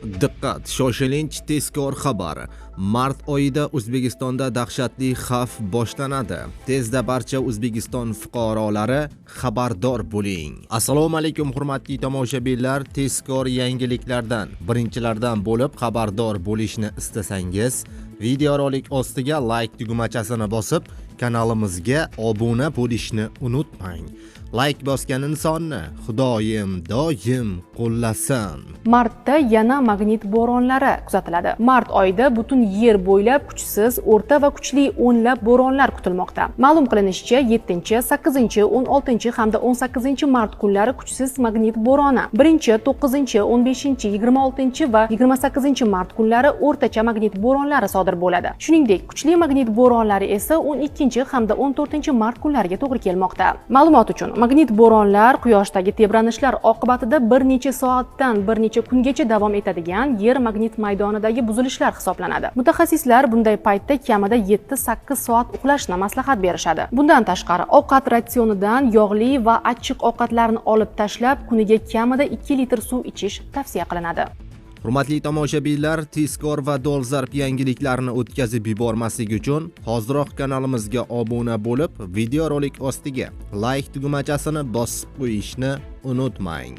Diqqat, shoshilinch tezkor xabar. Mart oyida O'zbekistonda dahshatli xavf boshlanadi. Tezda barcha O'zbekiston fuqarolari xabardor bo'ling. Assalomu alaykum hurmatli tomoshabinlar, tezkor yangiliklardan birinchilardan bo'lib xabardor bo'lishni istasangiz, videorolik ostiga like tugmachasini bosib, kanalimizga obuna bo'lishni unutmang. Like bosgan insonni Xudoyim doim qo'llasin. Martda yana magnit bo'ronlari kuzatiladi. Mart oyida butun yer bo'ylab kuchsiz, o'rta va kuchli o'nlab bo'ronlar kutilmoqda. Ma'lum qilinishicha, 7, 8, 16 hamda 18 mart kunlari kuchsiz magnit bo'roni, 1, 9, 15, 26 va 28 mart kunlari o'rtacha magnit bo'ronlari sodir bo'ladi. Shuningdek, kuchli magnit bo'ronlari esa 12 hamda 14 mart kunlariga to'g'ri kelmoqda. Ma'lumot uchun, magnit bo'ronlar Quyoshdagi tebranishlar oqibatida bir necha soatdan bir necha kungacha davom etadigan yer magnit maydonidagi buzilishlar hisoblanadi. Mutaxassislar bunday paytda kamida 7-8 soat uxlashni maslahat berishadi. Bundan tashqari, ovqat ratsionidan yog'li va achchiq ovqatlarni olib tashlab, kuniga kamida 2 litr suv ichish tavsiya qilinadi. Hurmatli tomoshabinlar, tezkor va dolzarb yangiliklarni o'tkazib yubormaslik uchun hozirroq kanalimizga obuna bo'lib, videorolik ostiga like tugmachasini bosib qo'yishni unutmang.